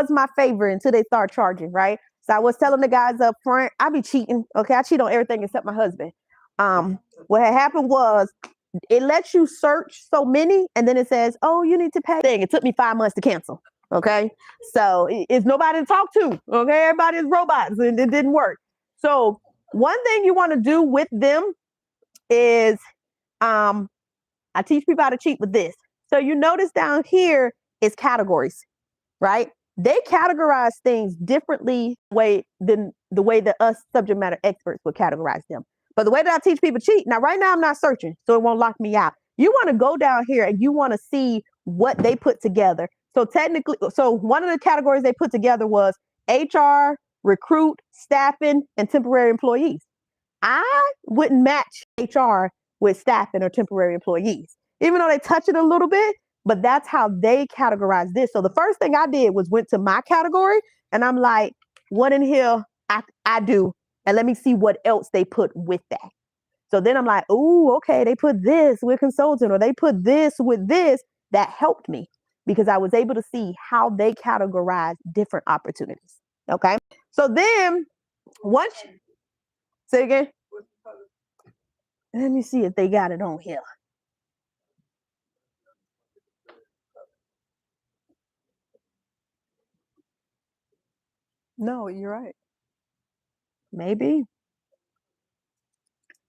was my favorite until they start charging, right? So I was telling the guys up front, I be cheating. Okay, I cheat on everything except my husband. What had happened was it lets you search so many, and then it says, "Oh, you need to pay." It took me 5 months to cancel. Okay, so it's nobody to talk to. Okay, everybody is robots, and it didn't work. So one thing you want to do with them is, I teach people how to cheat with this. So you notice down here is categories, right? They categorize things differently than the way that us subject matter experts would categorize them. But the way that I teach people cheat, now right now I'm not searching, so it won't lock me out. You want to go down here and you want to see what they put together. So technically, so one of the categories they put together was HR, recruit, staffing, and temporary employees. I wouldn't match HR with staffing or temporary employees, even though they touch it a little bit, but that's how they categorize this. So the first thing I did was went to my category and I'm like, what in here I do? And let me see what else they put with that. So then I'm like, oh, okay, they put this with consultant, or they put this with this. That helped me because I was able to see how they categorize different opportunities. Okay. So then once, say again. Let me see if they got it on here. No, you're right. Maybe.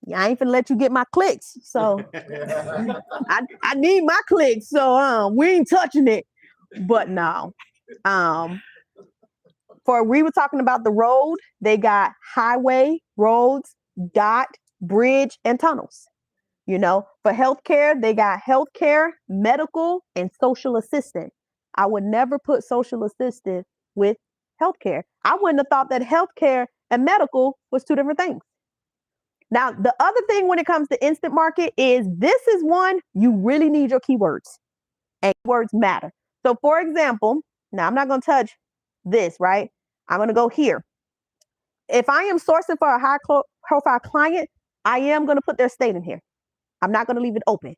Yeah, I ain't finna let you get my clicks. So I need my clicks. So we ain't touching it. But no. We were talking about the road, they got highway, roads, dot, bridge, and tunnels. You know, for healthcare, they got healthcare, medical, and social assistant. I would never put social assistant with healthcare. I wouldn't have thought that healthcare and medical was two different things. Now, the other thing when it comes to instant market is this is one you really need your keywords, and keywords matter. So, for example, now I'm not going to touch this, right? I'm going to go here. If I am sourcing for a high profile client, I am going to put their state in here. I'm not going to leave it open.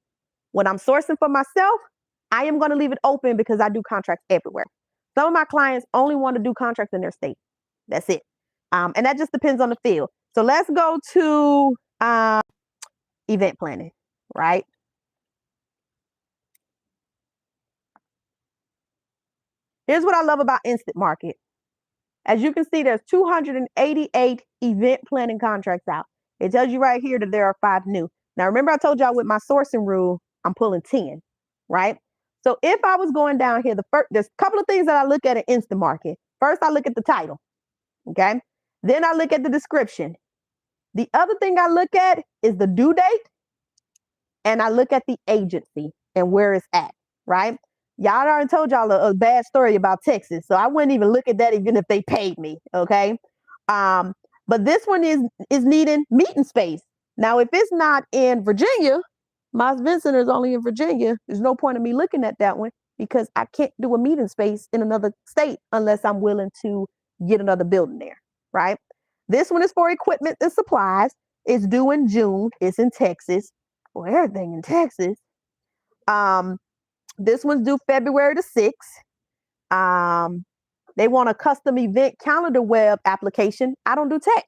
When I'm sourcing for myself, I am going to leave it open because I do contracts everywhere. Some of my clients only want to do contracts in their state. That's it. And that just depends on the field. So let's go to event planning, right? Here's what I love about Instant Market. As you can see, there's 288 event planning contracts out. It tells you right here that there are 5 new. Now, remember I told y'all with my sourcing rule, I'm pulling 10, right? So if I was going down here, there's a couple of things that I look at in Instant Market. First, I look at the title, okay? Then I look at the description. The other thing I look at is the due date, and I look at the agency and where it's at, right? Y'all already told y'all a bad story about Texas, so I wouldn't even look at that even if they paid me, okay? But this one is needing meeting space. Now, if it's not in Virginia, Moss Vincent is only in Virginia. There's no point in me looking at that one because I can't do a meeting space in another state unless I'm willing to get another building there, right? This one is for equipment and supplies. It's due in June. It's in Texas. Well, everything in Texas. This one's due February the 6th. They want a custom event calendar web application. I don't do tech,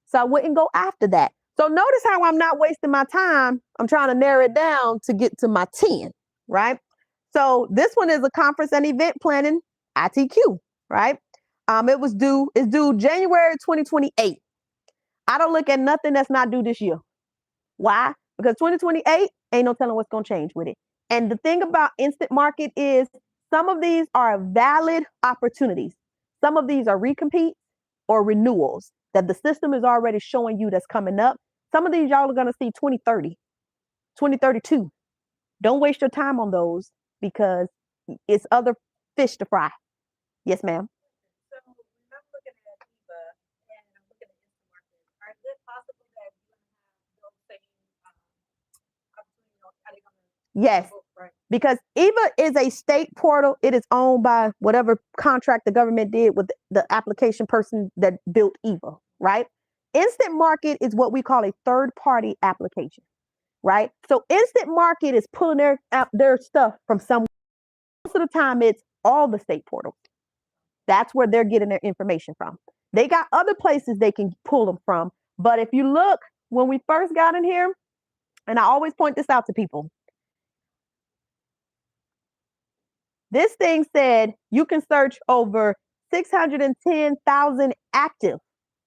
so I wouldn't go after that. So notice how I'm not wasting my time. I'm trying to narrow it down to get to my 10, right? So this one is a conference and event planning, ITQ, right? It's due January 2028. I don't look at nothing that's not due this year. Why? Because 2028 ain't no telling what's going to change with it. And the thing about Instant Market is some of these are valid opportunities. Some of these are recompetes or renewals that the system is already showing you that's coming up. Some of these y'all are going to see 2030, 2032. Don't waste your time on those because it's other fish to fry. Yes, ma'am. So when I'm looking at Eva and I'm looking at Instant Market, is it possible that you're going to have those same opportunities? Are they going to? Yes. Because EVA is a state portal. It is owned by whatever contract the government did with the application person that built EVA, right? Instant Market is what we call a third-party application, right? So Instant Market is pulling their stuff from somewhere. Most of the time, it's all the state portals. That's where they're getting their information from. They got other places they can pull them from. But if you look, when we first got in here, and I always point this out to people, this thing said you can search over 610,000 active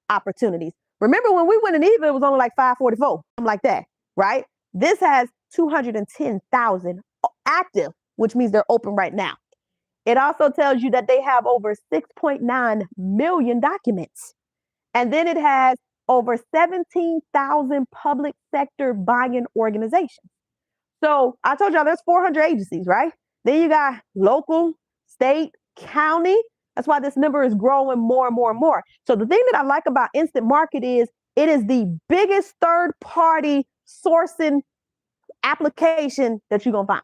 opportunities. Remember when we went in EVA, it was only like 544, something like that, right? This has 210,000 active, which means they're open right now. It also tells you that they have over 6.9 million documents. And then it has over 17,000 public sector buying organizations. So I told y'all there's 400 agencies, right? Then you got local, state, county. That's why this number is growing more and more and more. So the thing that I like about Instant Market is it is the biggest third-party sourcing application that you're going to find.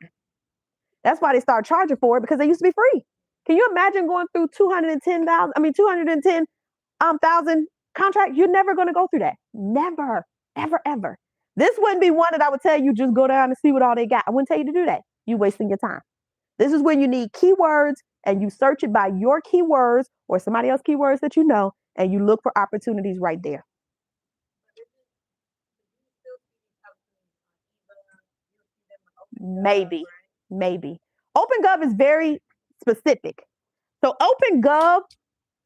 That's why they started charging for it, because they used to be free. Can you imagine going through 210,000 contracts? You're never going to go through that. Never, ever, ever. This wouldn't be one that I would tell you just go down and see what all they got. I wouldn't tell you to do that. You're wasting your time. This is when you need keywords and you search it by your keywords or somebody else's keywords that you know, and you look for opportunities right there. Maybe. OpenGov is very specific. So OpenGov,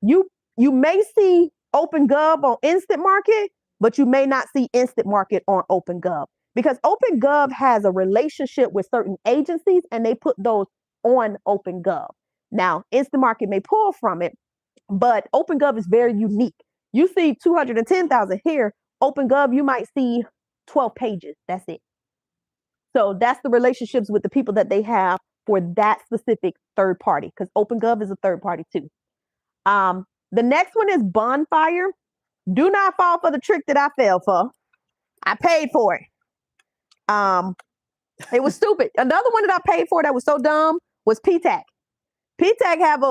you may see OpenGov on Instant Market, but you may not see Instant Market on OpenGov, because OpenGov has a relationship with certain agencies and they put those on OpenGov. Now, Instant Market may pull from it, but OpenGov is very unique. You see 210,000 here. OpenGov, you might see 12 pages. That's it. So that's the relationships with the people that they have for that specific third party, because OpenGov is a third party too. The next one is Bonfire. Do not fall for the trick that I fell for. I paid for it. It was stupid. Another one that I paid for that was so dumb was PTAC. PTAC have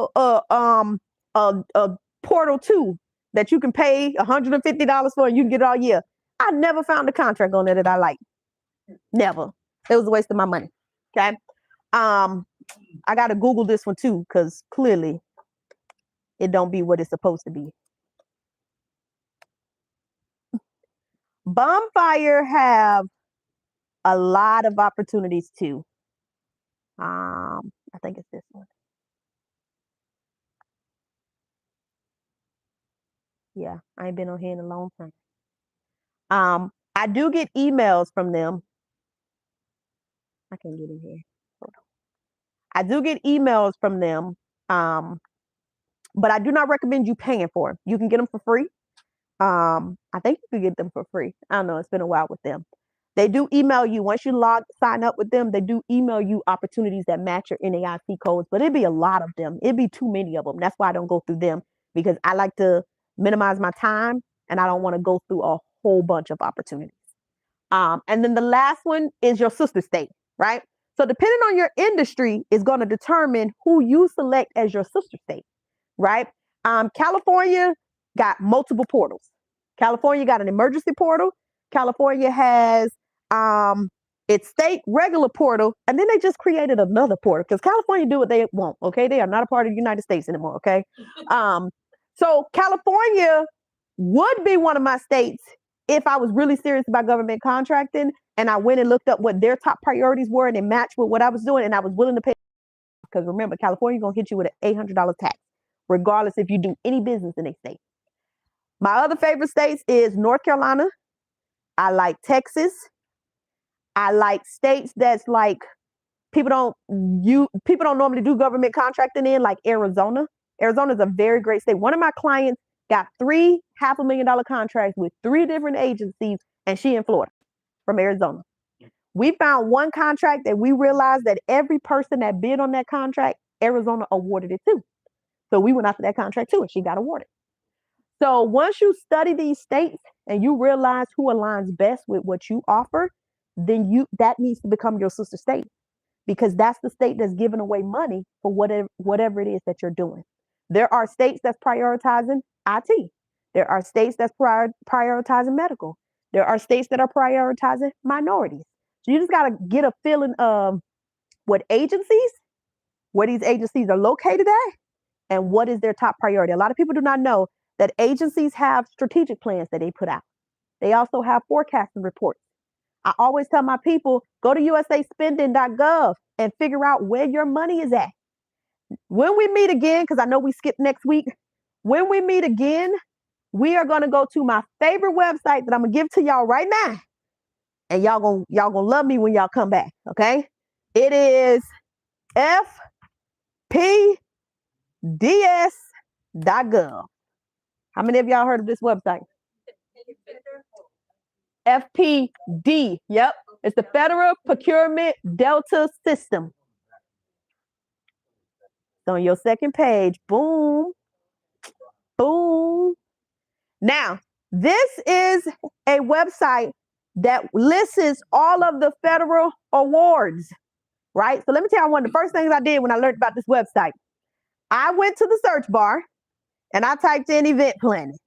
a portal too that you can pay $150 for and you can get it all year. I never found a contract on there that I liked. Never. It was a waste of my money. Okay. I got to Google this one too, because clearly it don't be what it's supposed to be. Bonfire have a lot of opportunities too. I think it's this one. Yeah, I ain't been on here in a long time. I do get emails from them. I can't get in here. Hold on. I do get emails from them, but I do not recommend you paying for them. You can get them for free. I think you could get them for free. I don't know. It's been a while with them. They do email you. Once you sign up with them, they do email you opportunities that match your NAIC codes, but it'd be a lot of them. It'd be too many of them. That's why I don't go through them, because I like to minimize my time and I don't want to go through a whole bunch of opportunities. And then the last one is your sister state, right? So depending on your industry is going to determine who you select as your sister state, right? California got multiple portals. California got an emergency portal. California has its state regular portal, and then they just created another portal because California do what they want. Okay, they are not a part of the United States anymore. Okay, so California would be one of my states if I was really serious about government contracting, and I went and looked up what their top priorities were, and it matched with what I was doing, and I was willing to pay. Because remember, California gonna hit you with an $800 tax, regardless if you do any business in a state. My other favorite states is North Carolina. I like Texas. I like states that's like people don't normally do government contracting in, like Arizona. Arizona is a very great state. One of my clients got 3 $500,000 contracts with 3 different agencies, and she in Florida from Arizona. We found one contract that we realized that every person that bid on that contract, Arizona awarded it to. So we went after that contract too, and she got awarded. So once you study these states and you realize who aligns best with what you offer, then that needs to become your sister state, because that's the state that's giving away money for whatever it is that you're doing. There are states that's prioritizing IT. There are states that's prioritizing medical. There are states that are prioritizing minorities. So you just got to get a feeling of where these agencies are located at, and what is their top priority. A lot of people do not know that agencies have strategic plans that they put out. They also have forecasting reports. I always tell my people, go to usaspending.gov and figure out where your money is at. When we meet again, because I know we skipped next week, when we meet again, we are going to go to my favorite website that I'm going to give to y'all right now. And y'all gonna love me when y'all come back, okay? It is fpds.gov. How many of y'all heard of this website? FPD, yep. It's the Federal Procurement Delta System. It's on your second page. Boom. Boom. Now, this is a website that lists all of the federal awards, right? So let me tell you one of the first things I did when I learned about this website. I went to the search bar and I typed in event planning.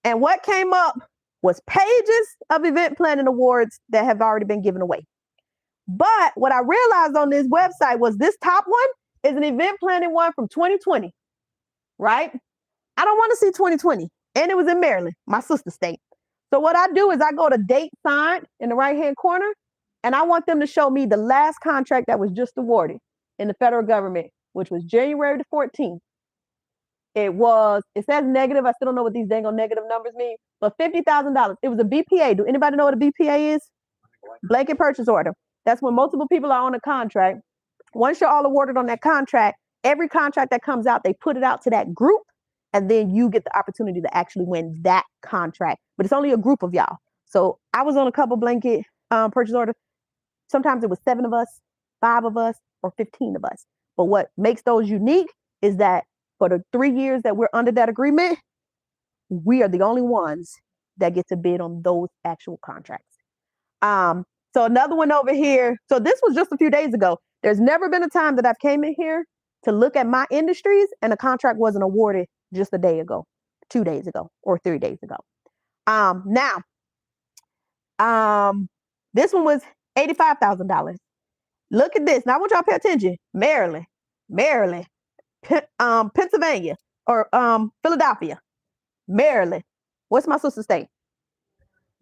And what came up was pages of event planning awards that have already been given away. But what I realized on this website was this top one is an event planning one from 2020, right? I don't want to see 2020. And it was in Maryland, my sister state. So what I do is I go to date signed in the right-hand corner, and I want them to show me the last contract that was just awarded in the federal government, which was January the 14th. It says negative. I still don't know what these dang on negative numbers mean, but $50,000. It was a BPA. Do anybody know what a BPA is? Blanket purchase order. That's when multiple people are on a contract. Once you're all awarded on that contract, every contract that comes out, they put it out to that group, and then you get the opportunity to actually win that contract. But it's only a group of y'all. So I was on a couple blanket purchase orders. Sometimes it was 7 of us, 5 of us, or 15 of us. But what makes those unique is that for the 3 years that we're under that agreement, we are the only ones that get to bid on those actual contracts. So another one over here. So this was just a few days ago. There's never been a time that I've came in here to look at my industries and a contract wasn't awarded just a day ago, 2 days ago, or 3 days ago. This one was $85,000. Look at this. Now I want y'all to pay attention. Maryland, Pennsylvania, or Philadelphia, Maryland. What's my sister state?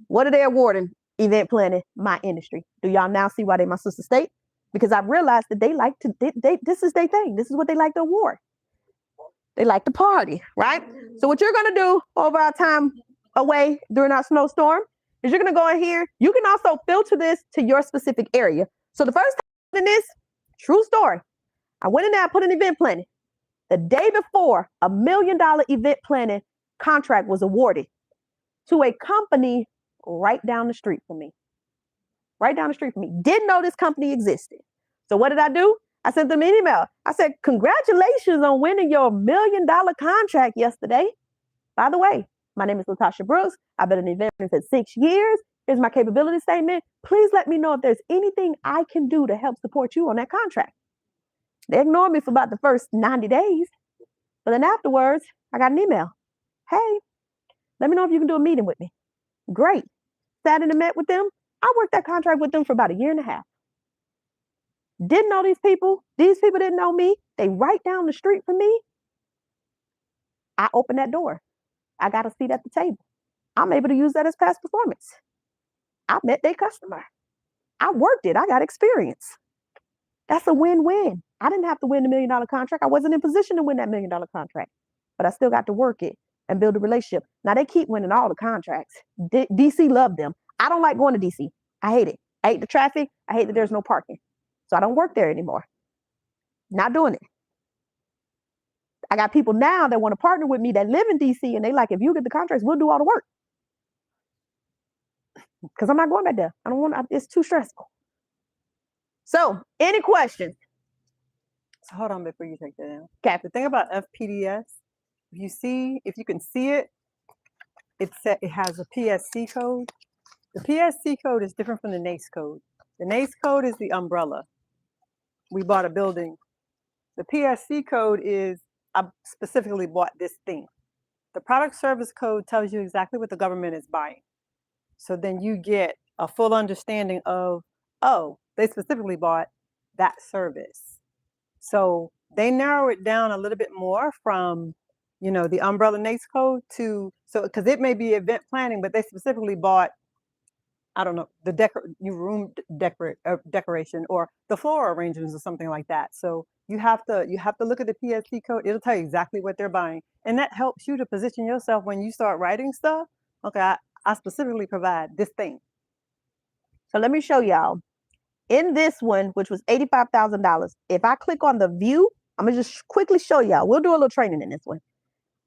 What are they awarding event planning? My industry. Do y'all now see why they my sister state? Because I've realized that they like to, this is their thing. This is what they like to award. They like to party, right? So what you're going to do over our time away during our snowstorm is you're going to go in here. You can also filter this to your specific area. So the first time in this, true story, I went in there, I put an event planning. The day before, $1 million event planning contract was awarded to a company right down the street from me. Right down the street from me. Didn't know this company existed. So what did I do? I sent them an email. I said, congratulations on winning your $1 million contract yesterday. By the way, my name is Latasha Brooks. I've been an event planner for 6 years. Here's my capability statement. Please let me know if there's anything I can do to help support you on that contract. They ignored me for about the first 90 days. But then afterwards, I got an email. Hey, let me know if you can do a meeting with me. Great. Sat in and met with them. I worked that contract with them for about 1.5 years. Didn't know these people. These people didn't know me. They right down the street from me. I opened that door. I got a seat at the table. I'm able to use that as past performance. I met their customer. I worked it. I got experience. That's a win-win. I didn't have to win the $1 million contract. I wasn't in position to win that $1 million contract, but I still got to work it and build a relationship. Now they keep winning all the contracts. DC loved them. I don't like going to DC. I hate it. I hate the traffic. I hate that there's no parking. So I don't work there anymore. Not doing it. I got people now that want to partner with me that live in DC and they like, if you get the contracts, we'll do all the work. Because I'm not going back there. I don't want to, it's too stressful. So any questions? So hold on before you take that down. Okay. The thing about FPDS, if you can see it, it has a PSC code. The PSC code is different from the NACE code. The NACE code is the umbrella. We bought a building. The PSC code is, I specifically bought this thing. The product service code tells you exactly what the government is buying. So then you get a full understanding of, oh, they specifically bought that service. So they narrow it down a little bit more from, the umbrella NAICS code because it may be event planning, but they specifically bought, I don't know, the room decoration or the floral arrangements or something like that. So you have to look at the PSC code. It'll tell you exactly what they're buying, and that helps you to position yourself when you start writing stuff. Okay, I specifically provide this thing. So let me show y'all. In this one, which was $85,000, if I click on the view, I'm gonna just quickly show y'all. We'll do a little training in this one.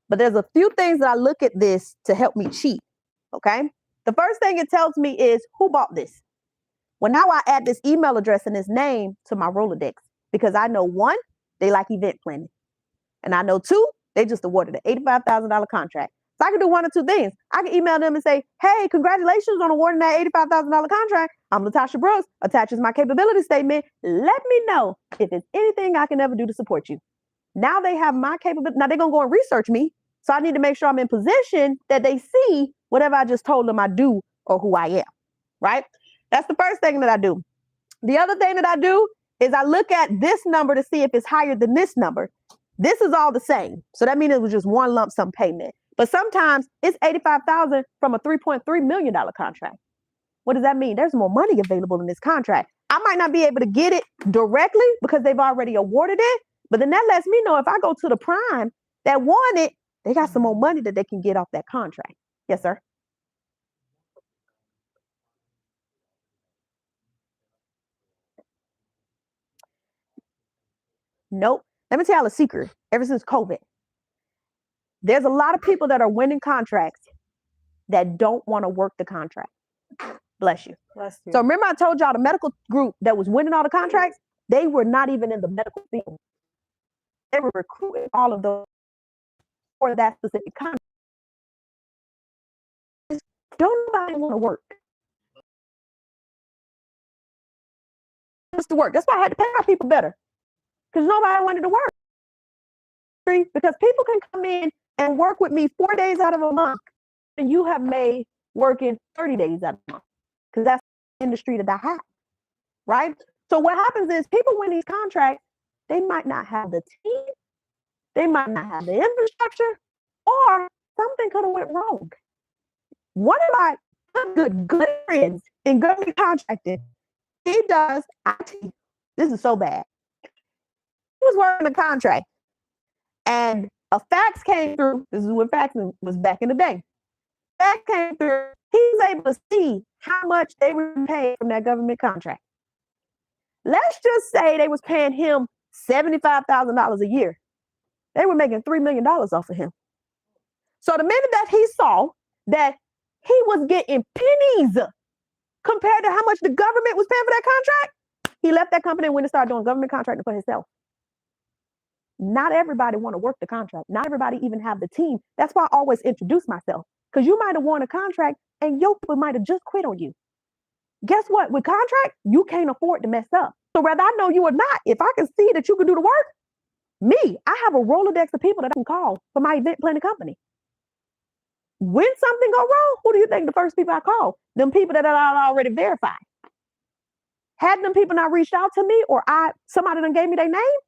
But there's a few things that I look at this to help me cheat, okay? The first thing it tells me is who bought this. Well, now I add this email address and this name to my Rolodex because I know, one, they like event planning. And I know, two, they just awarded an $85,000 contract. So I can do one or two things. I can email them and say, hey, congratulations on awarding that $85,000 contract. I'm Latasha Brooks, attaches my capability statement. Let me know if there's anything I can ever do to support you. Now they have my capability. Now they're going to go and research me. So I need to make sure I'm in position that they see whatever I just told them I do or who I am, right? That's the first thing that I do. The other thing that I do is I look at this number to see if it's higher than this number. This is all the same. So that means it was just one lump sum payment. But sometimes it's $85,000 from a $3.3 million contract. What does that mean? There's more money available in this contract. I might not be able to get it directly because they've already awarded it, but then that lets me know if I go to the prime that won it, they got some more money that they can get off that contract. Yes, sir. Nope. Let me tell you a secret. Ever since COVID, there's a lot of people that are winning contracts that don't want to work the contract. Bless you. Bless you. So remember I told y'all the medical group that was winning all the contracts, they were not even in the medical field. They were recruiting all of those for that specific contract. Don't nobody want to work. Just to work. That's why I had to pay our people better. Because nobody wanted to work. Because people can come in and work with me 4 days out of a month, and you have made working 30 days out of a month. Because that's the industry that I have. Right? So what happens is people win these contracts, they might not have the team, they might not have the infrastructure, or something could have went wrong. One of my good friends in government contracting, he does IT. This is so bad. He was working a contract, and a fax came through. This is when faxing was back in the day. Fax came through. He was able to see how much they were paid from that government contract. Let's just say they was paying him $75,000 a year. They were making $3 million off of him. So the minute that he saw that he was getting pennies compared to how much the government was paying for that contract, he left that company and went and started doing government contracting for himself. Not everybody want to work the contract. Not everybody even have the team. That's why I always introduce myself. Because you might have won a contract and your people might have just quit on you. Guess what? With contract, you can't afford to mess up. So whether I know you or not, if I can see that you can do the work, I have a Rolodex of people that I can call for my event planning company. When something go wrong, who do you think the first people I call? Them people that I already verified. Had them people not reached out to me or somebody done gave me their name,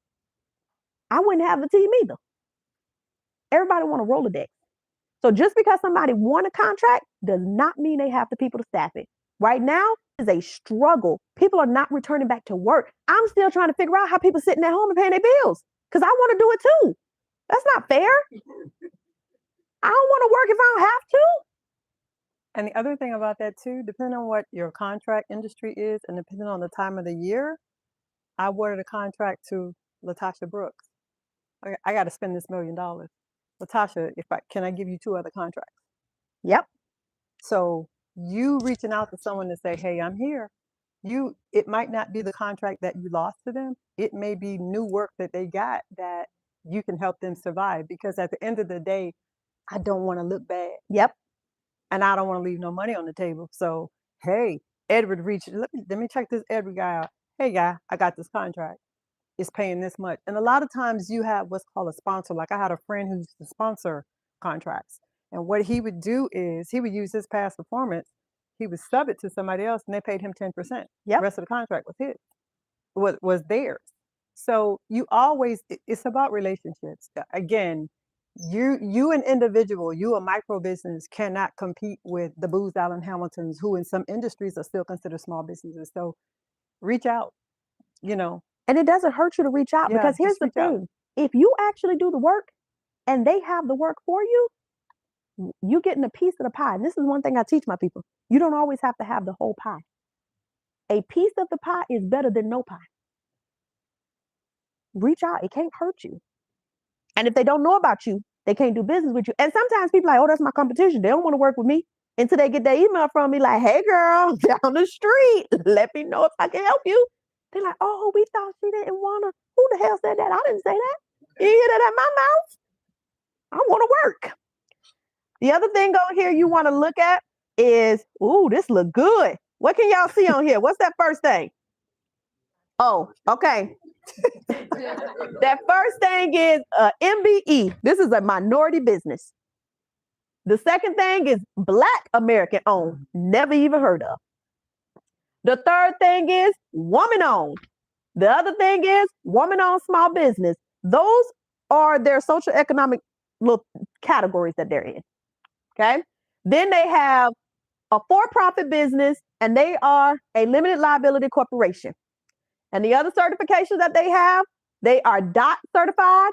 I wouldn't have the team either. Everybody want a Rolodex. So just because somebody won a contract does not mean they have the people to staff it. Right now is a struggle. People are not returning back to work. I'm still trying to figure out how people sitting at home and paying their bills because I want to do it too. That's not fair. I don't want to work if I don't have to. And the other thing about that too, depending on what your contract industry is and depending on the time of the year, I awarded a contract to Latasha Brooks. I got to spend this $1 million. Latasha, can I give you 2 other contracts? Yep. So you reaching out to someone to say, hey, I'm here. It might not be the contract that you lost to them. It may be new work that they got that you can help them survive, because at the end of the day, I don't want to look bad. Yep. And I don't want to leave no money on the table. So, hey, Edward reached, let me check this Edward guy out. Hey guy, I got this contract. It's paying this much. And a lot of times you have what's called a sponsor. Like I had a friend who used to sponsor contracts. And what he would do is he would use his past performance. He would sub it to somebody else and they paid him 10%. Yep. The rest of the contract was his, was theirs. So you always, it's about relationships. Again, you an individual, you a micro business cannot compete with the Booz Allen Hamiltons, who in some industries are still considered small businesses. So reach out, you know. And it doesn't hurt you to reach out, Yeah, because here's just the reach out. thing. If you actually do the work and they have the work for you, you getting a piece of the pie. And this is one thing I teach my people. You don't always have to have the whole pie. A piece of the pie is better than no pie. Reach out. It can't hurt you. And if they don't know about you, they can't do business with you. And sometimes people are like, oh, that's my competition. They don't want to work with me until they get their email from me like, hey, girl, down the street, let me know if I can help you. They're like, oh, we thought she didn't want to. Who the hell said that? I didn't say that. You hear that at my mouth? I want to work. The other thing on here you want to look at is, ooh, this look good. What can y'all see on here? What's that first thing? Oh, okay. That first thing is MBE. This is a minority business. The second thing is Black American owned. Never even heard of. The third thing is woman owned. The other thing is woman owned small business. Those are their social economic little categories that they're in. Okay. Then they have a for-profit business, and they are a limited liability corporation. And the other certifications that they are DOT certified,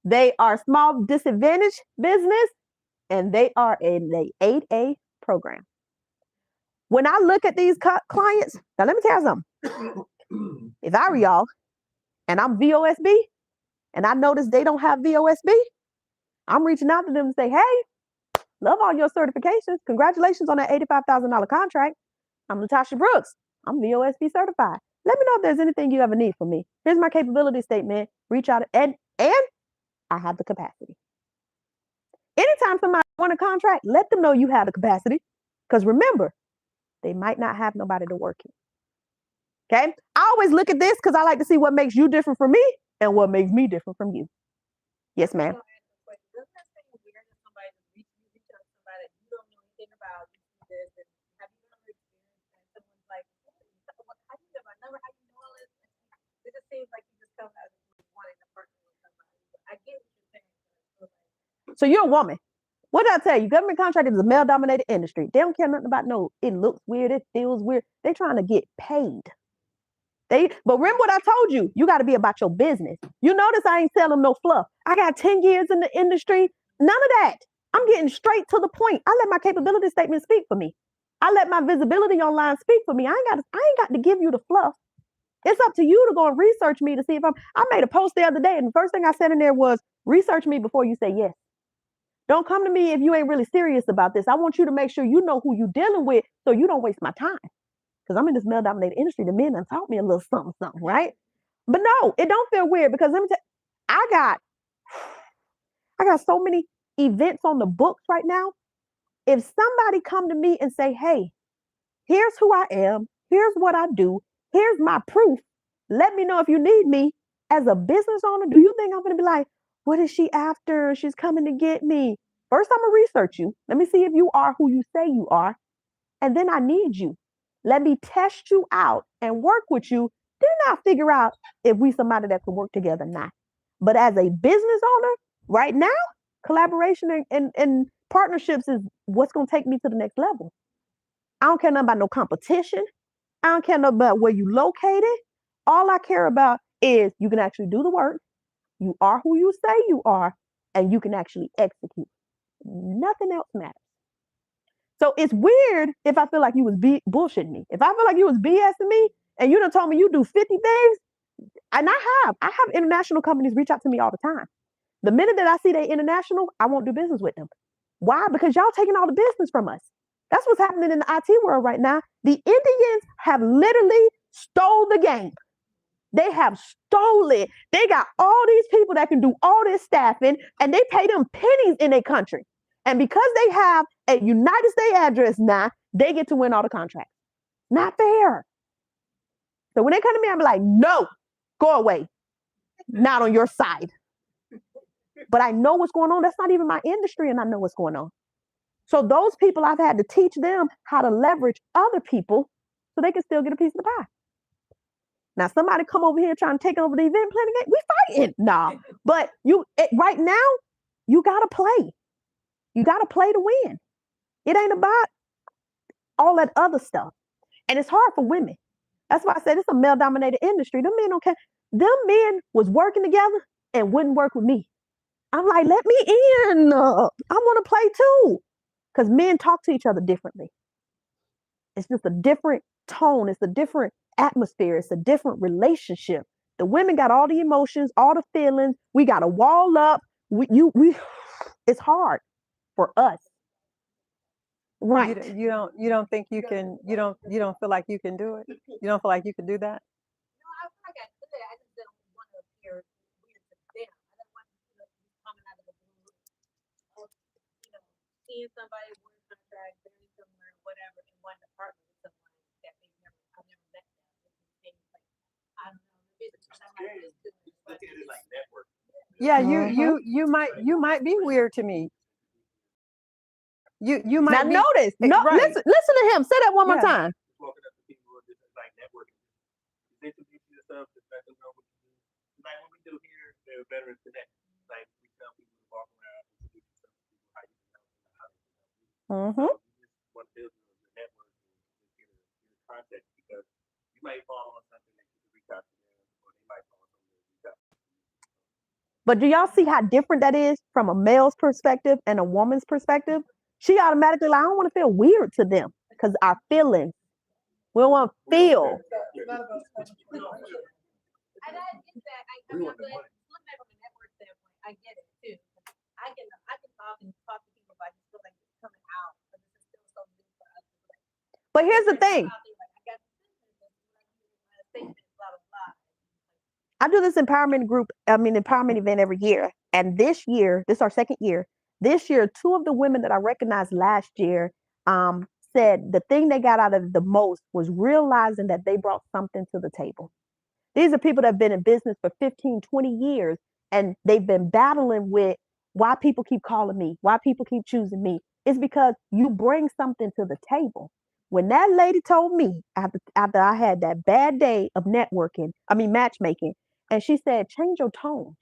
they are small disadvantaged business, and they are in the 8A program. When I look at these clients, now let me tell you something. If I were y'all and I'm VOSB and I notice they don't have VOSB, I'm reaching out to them and say, hey, love all your certifications. Congratulations on that $85,000 contract. I'm Natasha Brooks. I'm VOSB certified. Let me know if there's anything you ever need from me. Here's my capability statement. Reach out, and I have the capacity. Anytime somebody want a contract, let them know you have the capacity. Because remember, they might not have nobody to work it. Okay? I always look at this because I like to see what makes you different from me and what makes me different from you. Yes, ma'am. Doesn't that seem weird if somebody reach out to somebody that you don't know anything about, you do this, and have you ever experienced and someone's like, how do you get my number? How do you know all this? It just seems like you just come out of wanting to partner with somebody. I get what you're saying. So you're a woman. What did I tell you? Government contracting is a male-dominated industry. They don't care nothing about it looks weird, it feels weird. They're trying to get paid. But remember what I told you. You got to be about your business. You notice I ain't selling no fluff. I got 10 years in the industry. None of that. I'm getting straight to the point. I let my capability statement speak for me. I let my visibility online speak for me. I ain't got to give you the fluff. It's up to you to go and research me to see if I made a post the other day, and the first thing I said in there was, research me before you say yes. Don't come to me if you ain't really serious about this. I want you to make sure you know who you're dealing with so you don't waste my time. Because I'm in this male-dominated industry. The men done taught me a little something, right? But no, it don't feel weird, because let me tell you, I got so many events on the books right now. If somebody come to me and say, hey, here's who I am, here's what I do, here's my proof, let me know if you need me. As a business owner, do you think I'm going to be like, what is she after? She's coming to get me. First, I'm going to research you. Let me see if you are who you say you are. And then I need you. Let me test you out and work with you. Then I'll figure out if we somebody that can work together or not. But as a business owner, right now, collaboration and partnerships is what's going to take me to the next level. I don't care nothing about no competition. I don't care nothing about where you located. All I care about is you can actually do the work. You are who you say you are, and you can actually execute. Nothing else matters. So it's weird if I feel like you was bullshitting me. If I feel like you was BSing me and you done told me you do 50 things, and I have international companies reach out to me all the time. The minute that I see they international, I won't do business with them. Why? Because y'all taking all the business from us. That's what's happening in the IT world right now. The Indians have literally stole the game. They have stolen. They got all these people that can do all this staffing, and they pay them pennies in their country. And because they have a United States address now, they get to win all the contracts. Not fair. So when they come to me, I'm like, no, go away. Not on your side. But I know what's going on. That's not even my industry, and I know what's going on. So those people, I've had to teach them how to leverage other people so they can still get a piece of the pie. Now somebody come over here trying to take over the event planning game. We fighting. Nah. But right now, you gotta play. You gotta play to win. It ain't about all that other stuff. And it's hard for women. That's why I said it's a male-dominated industry. Them men don't care. Them men was working together and wouldn't work with me. I'm like, let me in. I want to play too. Because men talk to each other differently. It's just a different tone. It's a different atmosphere. It's a different relationship. The women got all the emotions, all the feelings. We got to wall up. It's hard for us. Right. You don't think you can, you don't feel like you can do it? You don't feel like you can do that? No, I feel like I could. I just don't want to appear weird to them. I don't want to be coming out of the blue of, seeing somebody with a contract very similar, whatever, in one department with someone that I've never met them. Things like, I don't know, maybe it's because I'm not used to it. Look at it like network. Yeah, you might be weird to me. You might now notice. No, right. listen to him. Say that one more time. Walking up to people who are just like networking. They introduce you to stuff to let them know what you do. Like what we do here, the Veterans Connect. Like we tell people to walk around, introduce yourself to people, how you can help them, how they can help you. Mm-hmm. You just want to build your network and get a contact because you might fall on something that you can reach out to them, or they might fall on something that you reach out to you. But do y'all see how different that is from a male's perspective and a woman's perspective? She automatically like, I don't want to feel weird to them because our feelings. We don't want to feel. And I get that. I mean, looking at it from a network standpoint, I get it too. I can talk to people, but I just feel like it's coming out. But this is still so new for us. But here's the thing. I do this empowerment event every year. And this is our second year. This year, 2 of the women that I recognized last year said the thing they got out of it the most was realizing that they brought something to the table. These are people that have been in business for 15, 20 years, and they've been battling with why people keep calling me, why people keep choosing me. It's because you bring something to the table. When that lady told me after I had that bad day of matchmaking, and she said, change your tone.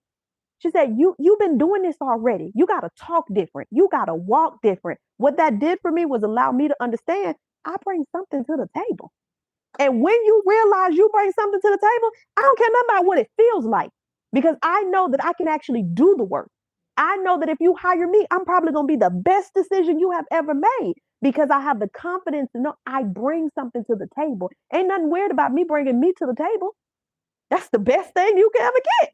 She said, you've been doing this already. You got to talk different. You got to walk different. What that did for me was allow me to understand I bring something to the table. And when you realize you bring something to the table, I don't care nothing about what it feels like because I know that I can actually do the work. I know that if you hire me, I'm probably going to be the best decision you have ever made because I have the confidence to know I bring something to the table. Ain't nothing weird about me bringing me to the table. That's the best thing you can ever get.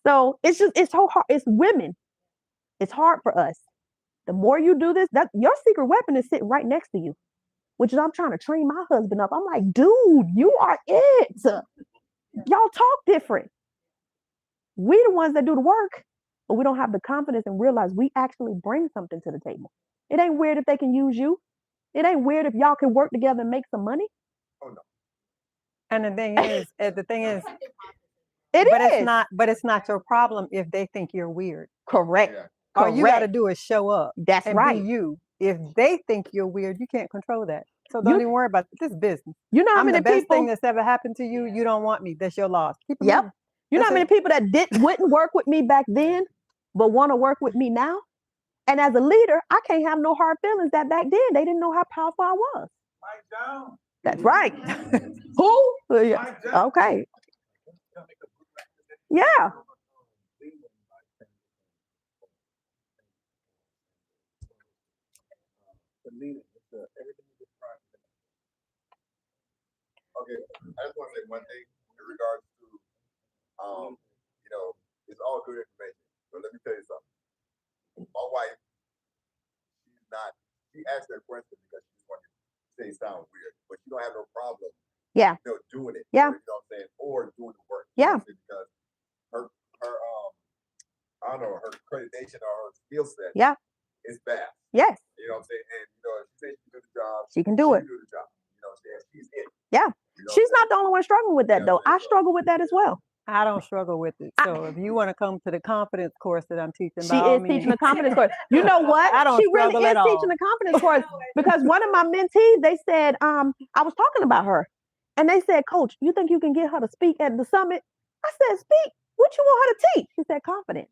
So it's so hard. It's women. It's hard for us. The more you do this, that your secret weapon is sitting right next to you, which is I'm trying to train my husband up. I'm like, dude, you are it. Y'all talk different. We the ones that do the work, but we don't have the confidence and realize we actually bring something to the table. It ain't weird if they can use you. It ain't weird if y'all can work together and make some money. Oh no. And the thing is, it's not your problem if they think you're weird. Correct. Yeah. All you got to do is show up. That's and right. Be you. If they think you're weird, you can't control that. So don't even worry about this business. You know how I'm many the best people thing that's ever happened to you. You don't want me. That's your loss. Keep it Yep. moving. You know how many people that wouldn't work with me back then, but want to work with me now? And as a leader, I can't have no hard feelings that back then they didn't know how powerful I was. Mike down. That's right. Who? Okay. Yeah. Okay, I just want to say one thing in regards to, it's all good information. But let me tell you something. My wife, she asked that question because she just wanted to say it sounds weird, but she don't have no problem. Yeah. Doing it. Yeah. You know what I'm saying? Or doing the work. Yeah. Because her I don't know, her accreditation or her skill set. Yeah. Is vast. Yes. You know what I'm saying? And if she says she can do the job, she can do it. Do the job. You know what I'm saying? She's it. Yeah. She's not the only one struggling with that though. I struggle with that as well. I don't struggle with it. So if you want to come to the confidence course that I'm teaching, she is teaching the confidence course. You know what? I don't she really is teaching the confidence course because one of my mentees, they said, I was talking about her And they said, Coach, you think you can get her to speak at the summit? I said, speak? What you want her to teach? She said, confidence.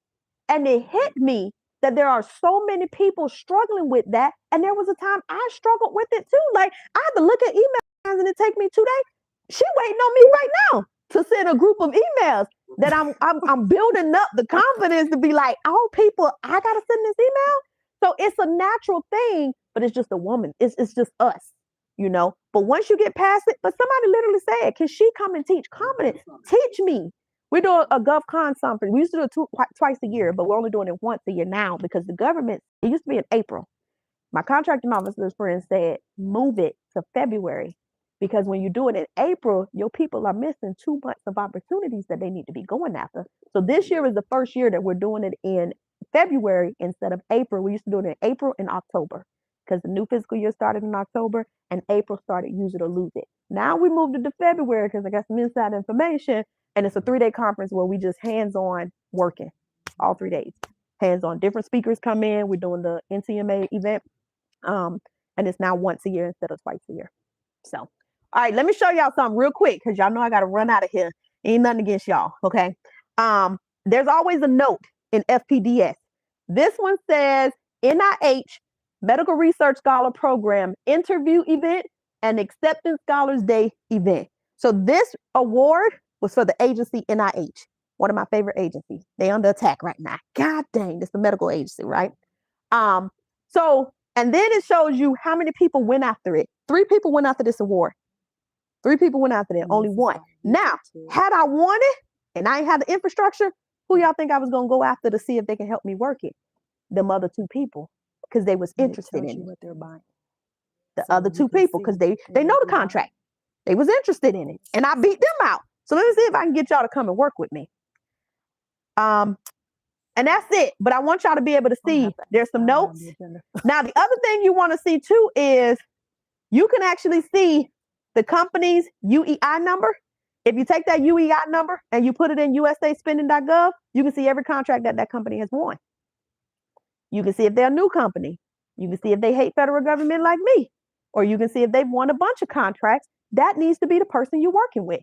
And it hit me that there are so many people struggling with that. And there was a time I struggled with it too. Like, I had to look at emails and it take me 2 days. She waiting on me right now to send a group of emails that I'm building up the confidence to be like, oh, people, I gotta send this email. So it's a natural thing, but it's just a woman. It's just us, you know. But once you get past it, but somebody literally said, can she come and teach confidence? Teach me. We're doing a GovCon conference. We used to do it twice a year, but we're only doing it once a year now because the government, it used to be in April. My contracting officer's friend said, move it to February. Because when you do it in April, your people are missing 2 months of opportunities that they need to be going after. So this year is the first year that we're doing it in February instead of April. We used to do it in April and October because the new fiscal year started in October and April started use it or lose it. Now we moved it to February because I got some inside information, and it's a 3-day conference where we just hands-on working all 3 days. Hands-on. Different speakers come in. We're doing the NTMA event, and it's now once a year instead of twice a year. So, all right, let me show y'all something real quick because y'all know I got to run out of here. Ain't nothing against y'all, okay? There's always a note in FPDS. This one says NIH Medical Research Scholar Program Interview Event and Acceptance Scholars Day Event. So this award was for the agency NIH, one of my favorite agencies. They under attack right now. God dang, it's the medical agency, right? So, and then it shows you how many people went after it. 3 people went after this award. 3 people went after it, only 1. Now, had I won it and I ain't had the infrastructure, who y'all think I was gonna go after to see if they can help me work it? Them other 2 people, because they was interested in it. what they're buying. The So other you 2 can people, see because they what know the they're buying. contract. They was interested in it, and I beat them out. So let me see if I can get y'all to come and work with me. And that's it. But I want y'all to be able to see. There's some notes. Now, the other thing you want to see too is you can actually see the company's UEI number. If you take that UEI number and you put it in usaspending.gov, you can see every contract that company has won. You can see if they're a new company. You can see if they hate federal government like me. Or you can see if they've won a bunch of contracts. That needs to be the person you're working with.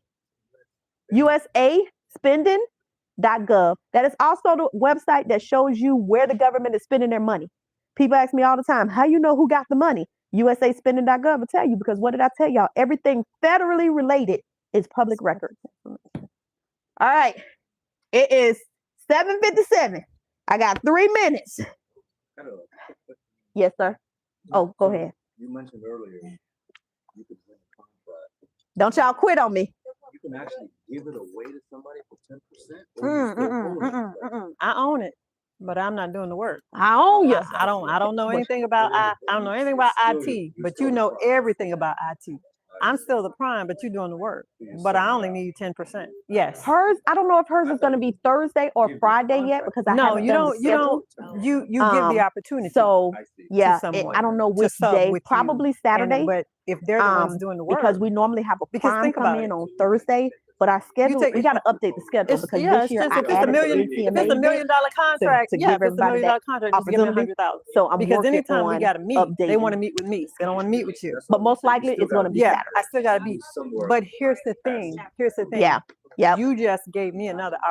usaspending.gov. That is also the website that shows you where the government is spending their money. People ask me all the time, how you know who got the money? usaspending.gov will tell you, because what did I tell y'all? Everything federally related is public record. All right. It is 7:57. I got 3 minutes. Yes, sir. Oh, go ahead. You mentioned earlier, you could win a contract. Don't y'all quit on me. You can actually give it away to somebody for 10%. I own it, but I'm not doing the work. I own you. I don't know anything about I don't know anything about IT, but you know everything about IT. I'm still the prime, but you're doing the work. But I only need 10%. Yes. Hers, I don't know if hers is going to be Thursday or Friday yet because I haven't done the schedule. You give the opportunity. So yeah, someone I don't know which sub day. with you. Probably Saturday. But if they're the ones doing the work, because we normally have a Because prime think come about in it. on Thursday, but our schedule we got to update the schedule it's, because yeah, this it's year just I if it's a added million, the if NTMA it's $1 million contract, to yeah, give if it's $1 everybody million that contract, just give me opportunity. 100,000. So I'm Because working anytime we on got to meet, they updating. want to meet with me. They don't want to meet with you. But most likely it's going to be Yeah, Saturday. I still got to be. But here's the thing. Yeah. You just gave me another opportunity.